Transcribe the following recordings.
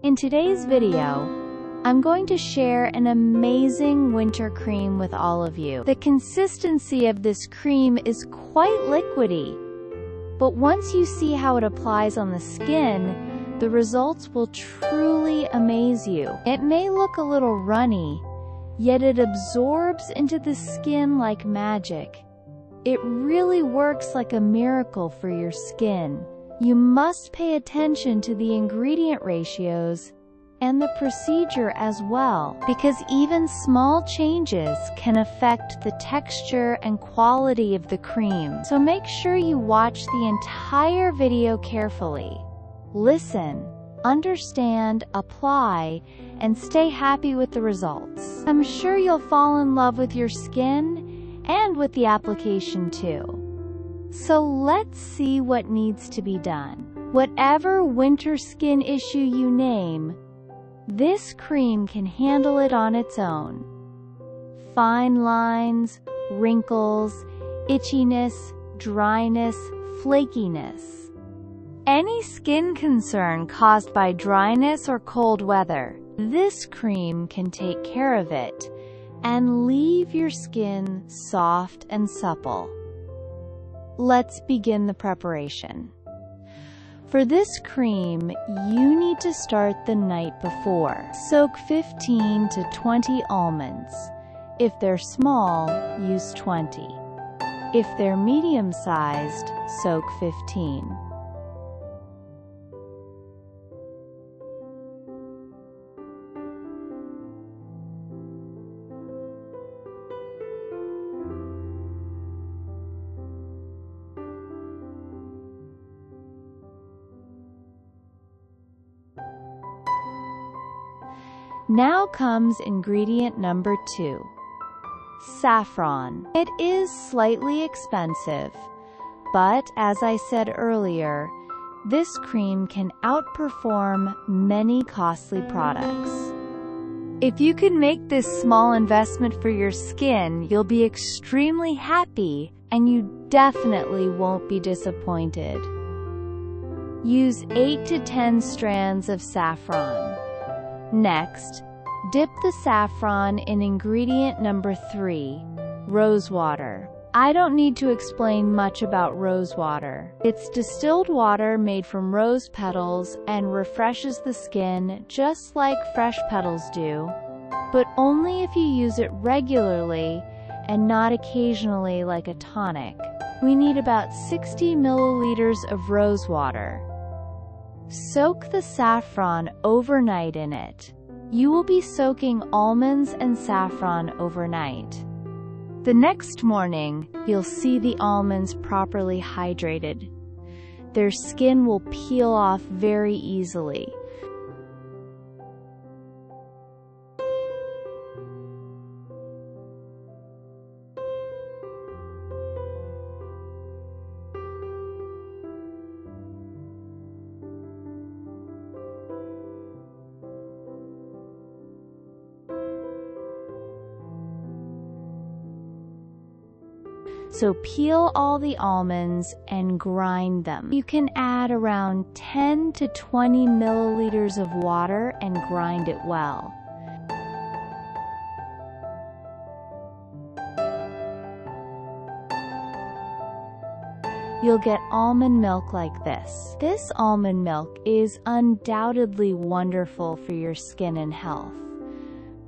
In today's video, I'm going to share an amazing winter cream with all of you. The consistency of this cream is quite liquidy, but once you see how it applies on the skin, the results will truly amaze you. It may look a little runny, yet it absorbs into the skin like magic. It really works like a miracle for your skin. You must pay attention to the ingredient ratios and the procedure as well, because even small changes can affect the texture and quality of the cream. So make sure you watch the entire video carefully. Listen, understand, apply, and stay happy with the results. I'm sure you'll fall in love with your skin and with the application too. So let's see what needs to be done. Whatever winter skin issue you name, this cream can handle it on its own. Fine lines, wrinkles, itchiness, dryness, flakiness. Any skin concern caused by dryness or cold weather, this cream can take care of it and leave your skin soft and supple. Let's begin the preparation. For this cream, you need to start the night before. Soak 15 to 20 almonds. If they're small, use 20. If they're medium-sized, soak 15. Now comes ingredient number 2. Saffron. It is slightly expensive, but as I said earlier, this cream can outperform many costly products. If you can make this small investment for your skin, you'll be extremely happy and you definitely won't be disappointed. Use 8 to 10 strands of saffron. Next, dip the saffron in ingredient number 3, rose water. I don't need to explain much about rose water. It's distilled water made from rose petals and refreshes the skin just like fresh petals do, but only if you use it regularly and not occasionally like a tonic. We need about 60 milliliters of rose water. Soak the saffron overnight in it. You will be soaking almonds and saffron overnight. The next morning, you'll see the almonds properly hydrated. Their skin will peel off very easily. So peel all the almonds and grind them. You can add around 10 to 20 milliliters of water and grind it well. You'll get almond milk like this. This almond milk is undoubtedly wonderful for your skin and health,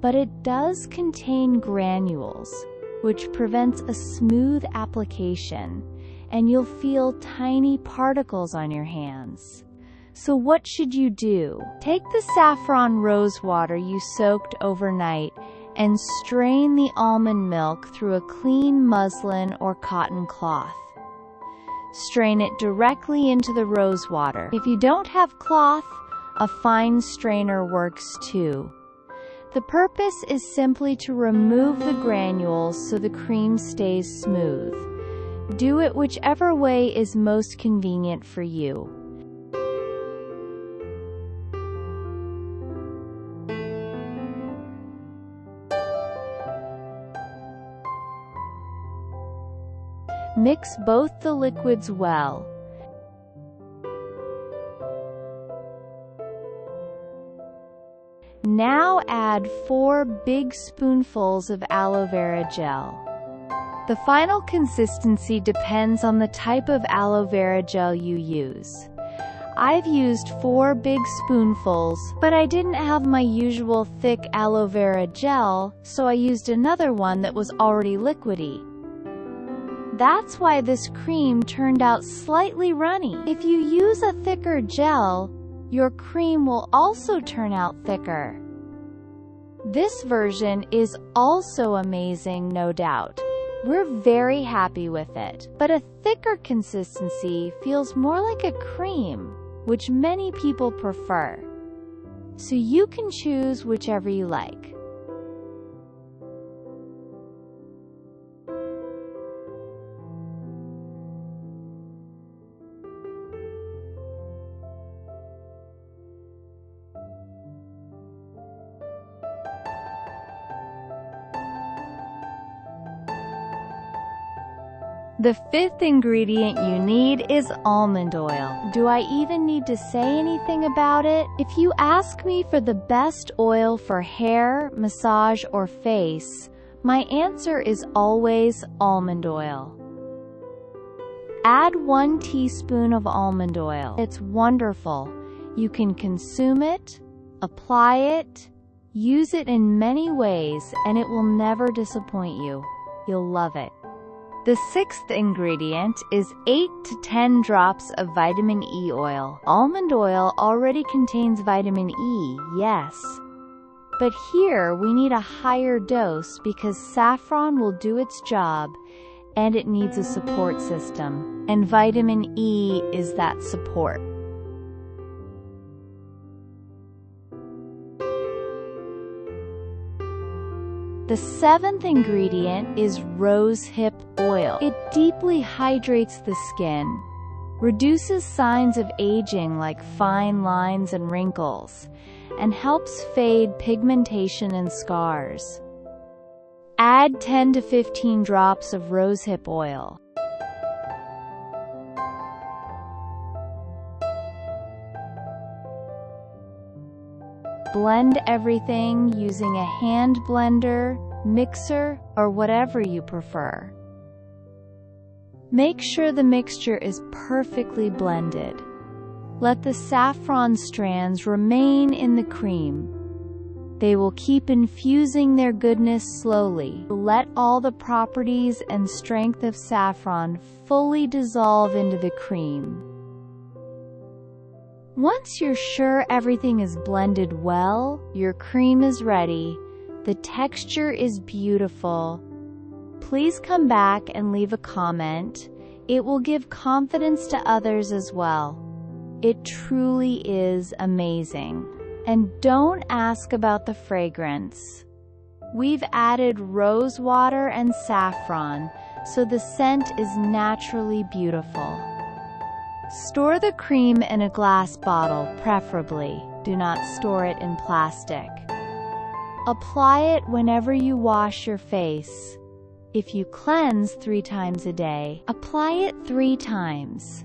but it does contain granules, which prevents a smooth application, and you'll feel tiny particles on your hands. So what should you do? Take the saffron rose water you soaked overnight and strain the almond milk through a clean muslin or cotton cloth. Strain it directly into the rose water. If you don't have cloth, a fine strainer works too. The purpose is simply to remove the granules so the cream stays smooth. Do it whichever way is most convenient for you. Mix both the liquids well. Now add 4 big spoonfuls of aloe vera gel. The final consistency depends on the type of aloe vera gel you use. I've used 4 big spoonfuls, but I didn't have my usual thick aloe vera gel, so I used another one that was already liquidy. That's why this cream turned out slightly runny. If you use a thicker gel, your cream will also turn out thicker. This version is also amazing, no doubt. We're very happy with it, but a thicker consistency feels more like a cream, which many people prefer. So you can choose whichever you like. The 5th ingredient you need is almond oil. Do I even need to say anything about it? If you ask me for the best oil for hair, massage, or face, my answer is always almond oil. Add 1 teaspoon of almond oil. It's wonderful. You can consume it, apply it, use it in many ways, and it will never disappoint you. You'll love it. The 6th ingredient is 8 to 10 drops of vitamin E oil. Almond oil already contains vitamin E, yes. But here we need a higher dose because saffron will do its job and it needs a support system. And vitamin E is that support. The 7th ingredient is rosehip oil. It deeply hydrates the skin, reduces signs of aging like fine lines and wrinkles, and helps fade pigmentation and scars. Add 10 to 15 drops of rosehip oil. Blend everything using a hand blender, mixer, or whatever you prefer. Make sure the mixture is perfectly blended. Let the saffron strands remain in the cream. They will keep infusing their goodness slowly. Let all the properties and strength of saffron fully dissolve into the cream. Once you're sure everything is blended well, your cream is ready. The texture is beautiful. Please come back and leave a comment. It will give confidence to others as well. It truly is amazing. And don't ask about the fragrance. We've added rose water and saffron, so the scent is naturally beautiful. Store the cream in a glass bottle, preferably. Do not store it in plastic. Apply it whenever you wash your face. If you cleanse 3 times a day, apply it 3 times.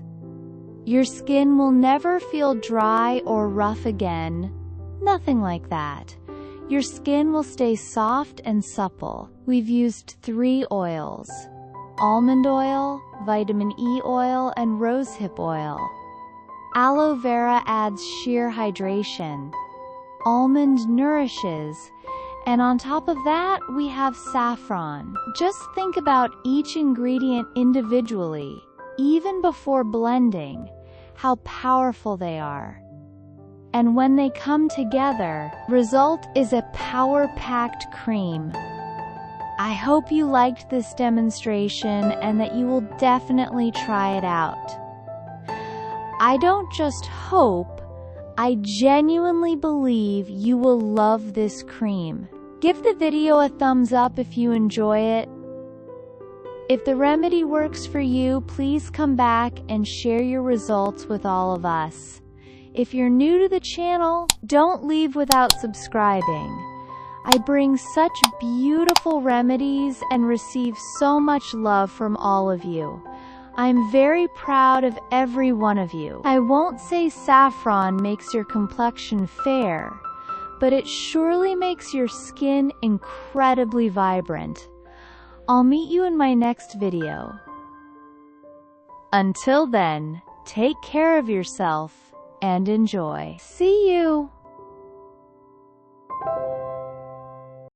Your skin will never feel dry or rough again. Nothing like that. Your skin will stay soft and supple. We've used 3 oils: almond oil, vitamin E oil, and rosehip oil. Aloe vera adds sheer hydration. Almond nourishes. And on top of that, we have saffron. Just think about each ingredient individually, even before blending, how powerful they are. And when they come together, result is a power-packed cream. I hope you liked this demonstration and that you will definitely try it out. I don't just hope, I genuinely believe you will love this cream. Give the video a thumbs up if you enjoy it. If the remedy works for you, please come back and share your results with all of us. If you're new to the channel, don't leave without subscribing. I bring such beautiful remedies and receive so much love from all of you. I'm very proud of every one of you. I won't say saffron makes your complexion fair, but it surely makes your skin incredibly vibrant. I'll meet you in my next video. Until then, take care of yourself and enjoy. See you!